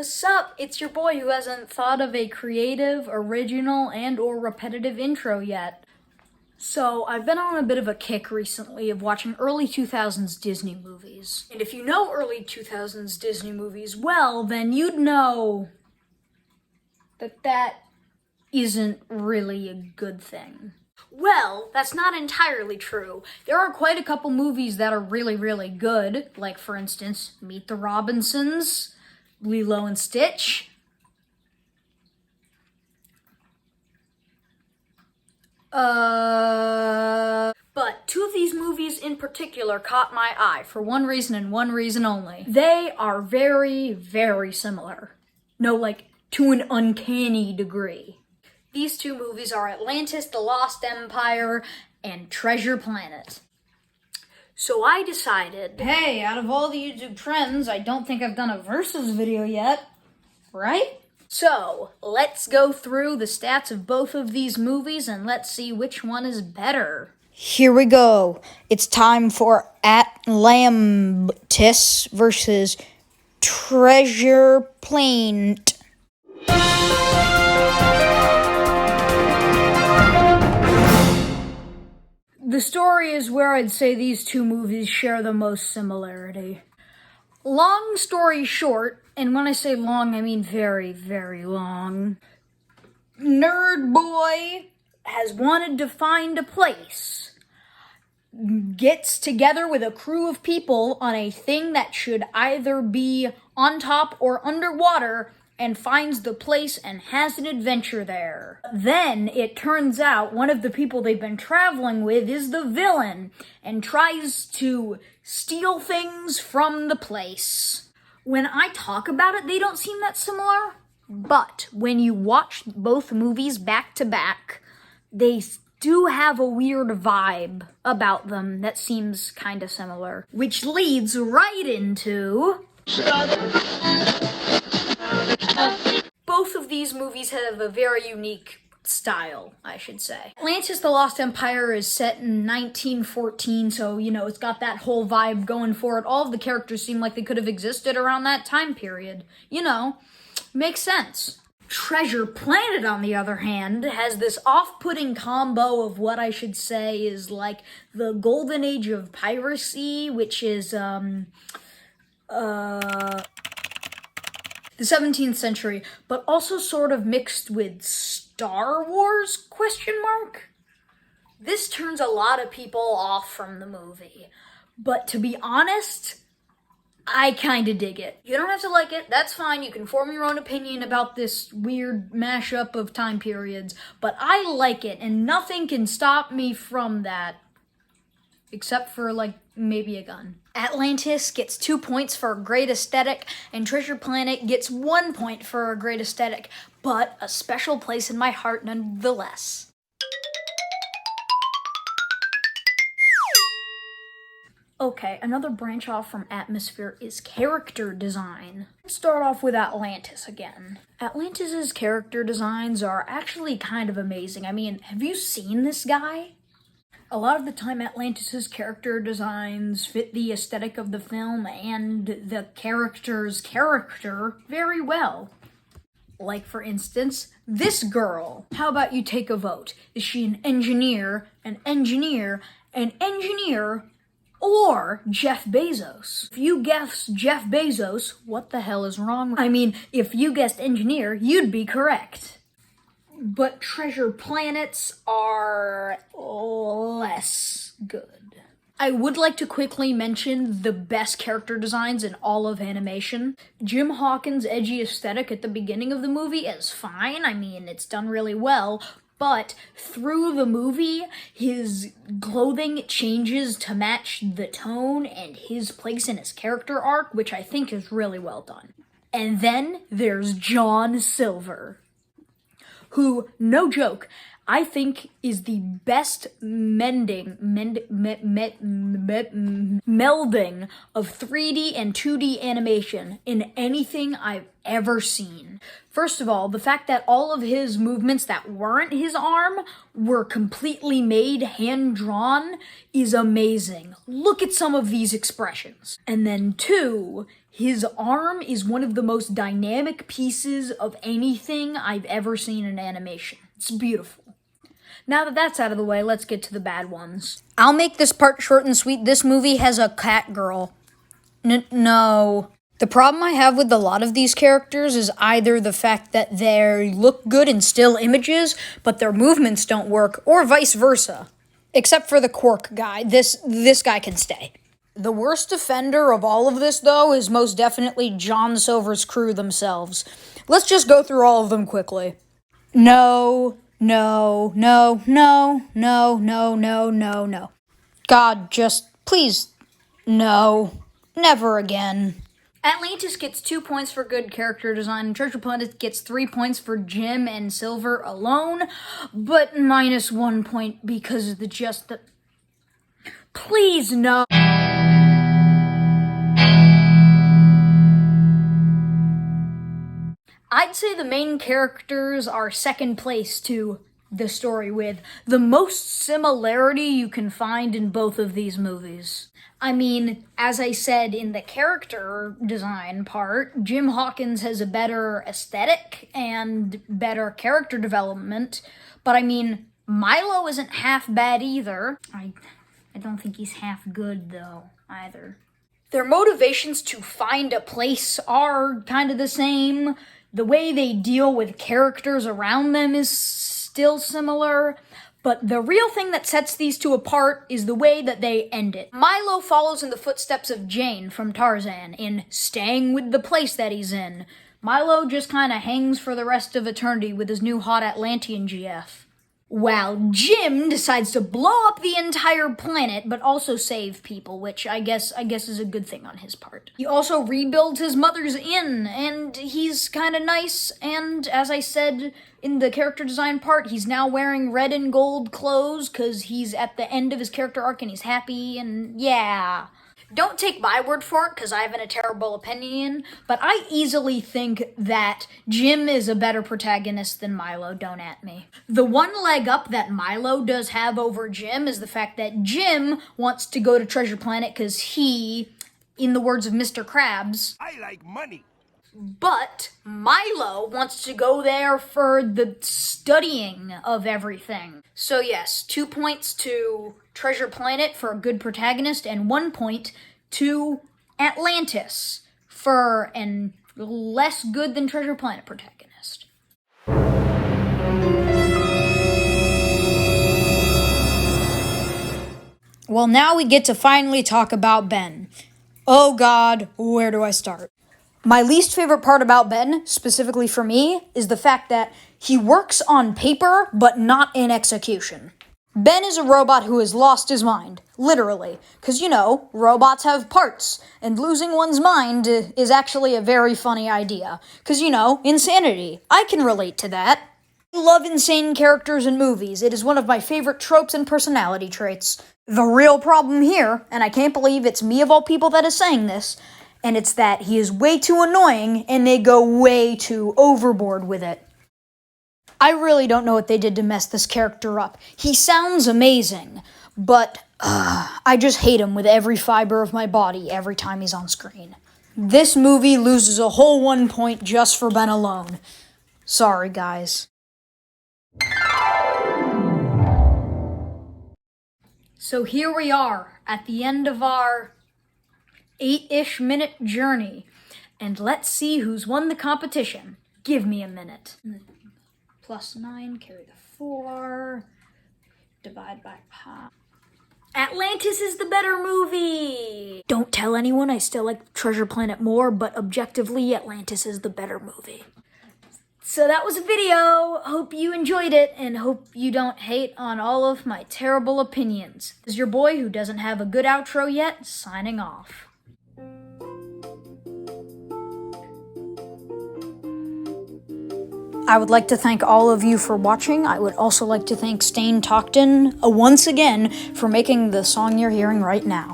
What's up? It's your boy who hasn't thought of a creative, original, and/or repetitive intro yet. So, I've been on a bit of a kick recently of watching early 2000s Disney movies. And if you know early 2000s Disney movies well, then you'd know that isn't really a good thing. Well, that's not entirely true. There are quite a couple movies that are really, really good, like, for instance, Meet the Robinsons, Lilo and Stitch. But two of these movies in particular caught my eye for one reason and one reason only. They are very, very similar. No, like, to an uncanny degree. These two movies are Atlantis, The Lost Empire, and Treasure Planet. So I decided, hey, out of all the YouTube trends, I don't think I've done a versus video yet, right? So, let's go through the stats of both of these movies and let's see which one is better. Here we go. It's time for Atlantis versus Treasure Planet. The story is where I'd say these two movies share the most similarity. Long story short, and when I say long, I mean very, very long, Nerd Boy has wanted to find a place, gets together with a crew of people on a thing that should either be on top or underwater, and finds the place and has an adventure there. Then, it turns out one of the people they've been traveling with is the villain and tries to steal things from the place. When I talk about it, they don't seem that similar, but when you watch both movies back to back, they do have a weird vibe about them that seems kind of similar, which leads right into... Both of these movies have a very unique style, I should say. Atlantis, The Lost Empire is set in 1914, so, it's got that whole vibe going for it. All of the characters seem like they could have existed around that time period. Makes sense. Treasure Planet, on the other hand, has this off-putting combo of what I should say is like the golden age of piracy, which is, the 17th century, but also sort of mixed with Star Wars, ? This turns a lot of people off from the movie, but to be honest, I kinda dig it. You don't have to like it, that's fine, you can form your own opinion about this weird mashup of time periods, but I like it, and nothing can stop me from that. Except for, maybe a gun. Atlantis gets 2 points for a great aesthetic, and Treasure Planet gets 1 point for a great aesthetic, but a special place in my heart nonetheless. Okay, another branch off from atmosphere is character design. Let's start off with Atlantis again. Atlantis' character designs are actually kind of amazing. I mean, have you seen this guy? A lot of the time, Atlantis' character designs fit the aesthetic of the film and the character's character very well. Like, for instance, this girl. How about you take a vote? Is she an engineer, or Jeff Bezos? If you guessed Jeff Bezos, what the hell is wrong? If you guessed engineer, you'd be correct. But Treasure Planets are less good. I would like to quickly mention the best character designs in all of animation. Jim Hawkins' edgy aesthetic at the beginning of the movie is fine. It's done really well. But through the movie, his clothing changes to match the tone and his place in his character arc, which I think is really well done. And then there's John Silver, who, no joke, I think is the best melding of 3D and 2D animation in anything I've ever seen. First of all, the fact that all of his movements that weren't his arm were completely made hand-drawn is amazing. Look at some of these expressions. And then two, His arm is one of the most dynamic pieces of anything I've ever seen in animation. It's beautiful. Now that that's out of the way, let's get to the bad ones. I'll make this part short and sweet. This movie has a cat girl. No. The problem I have with a lot of these characters is either the fact that they look good in still images, but their movements don't work, or vice versa. Except for the Quark guy. This guy can stay. The worst offender of all of this, though, is most definitely John Silver's crew themselves. Let's just go through all of them quickly. No. God, just please, no. Never again. Atlantis gets 2 points for good character design, and Treasure Planet gets 3 points for Jim and Silver alone, but minus 1 point because of the Please, no. I'd say the main characters are second place to the story, with the most similarity you can find in both of these movies. I mean, as I said in the character design part, Jim Hawkins has a better aesthetic and better character development, but I mean, Milo isn't half bad either. I don't think he's half good, though, either. Their motivations to find a place are kind of the same. The way they deal with characters around them is still similar, but the real thing that sets these two apart is the way that they end it. Milo follows in the footsteps of Jane from Tarzan in staying with the place that he's in. Milo just kind of hangs for the rest of eternity with his new hot Atlantean GF. While Jim decides to blow up the entire planet, but also save people, which I guess is a good thing on his part. He also rebuilds his mother's inn, and he's kind of nice, and as I said in the character design part, he's now wearing red and gold clothes, because he's at the end of his character arc, and he's happy, and yeah. Don't take my word for it, because I have a terrible opinion, but I easily think that Jim is a better protagonist than Milo, don't at me. The one leg up that Milo does have over Jim is the fact that Jim wants to go to Treasure Planet because he, in the words of Mr. Krabs, I like money. But Milo wants to go there for the studying of everything. So yes, 2 points to Treasure Planet for a good protagonist, and 1 point to Atlantis for an less good than Treasure Planet protagonist. Well, now we get to finally talk about Ben. Oh God, where do I start? My least favorite part about Ben, specifically for me, is the fact that he works on paper, but not in execution. Ben is a robot who has lost his mind, literally, because, robots have parts, and losing one's mind is actually a very funny idea, because, insanity. I can relate to that. I love insane characters in movies. It is one of my favorite tropes and personality traits. The real problem here, and I can't believe it's me of all people that is saying this, and it's that he is way too annoying, and they go way too overboard with it. I really don't know what they did to mess this character up. He sounds amazing, but I just hate him with every fiber of my body every time he's on screen. This movie loses a whole 1 point just for Ben alone. Sorry, guys. So here we are, at the end of our 8-ish minute journey, and let's see who's won the competition. Give me a minute. +9, carry the 4, divide by pi. Atlantis is the better movie! Don't tell anyone, I still like Treasure Planet more, but objectively, Atlantis is the better movie. So that was a video. Hope you enjoyed it, and hope you don't hate on all of my terrible opinions. This is your boy who doesn't have a good outro yet, signing off. I would like to thank all of you for watching. I would also like to thank Stain Talkton once again for making the song you're hearing right now.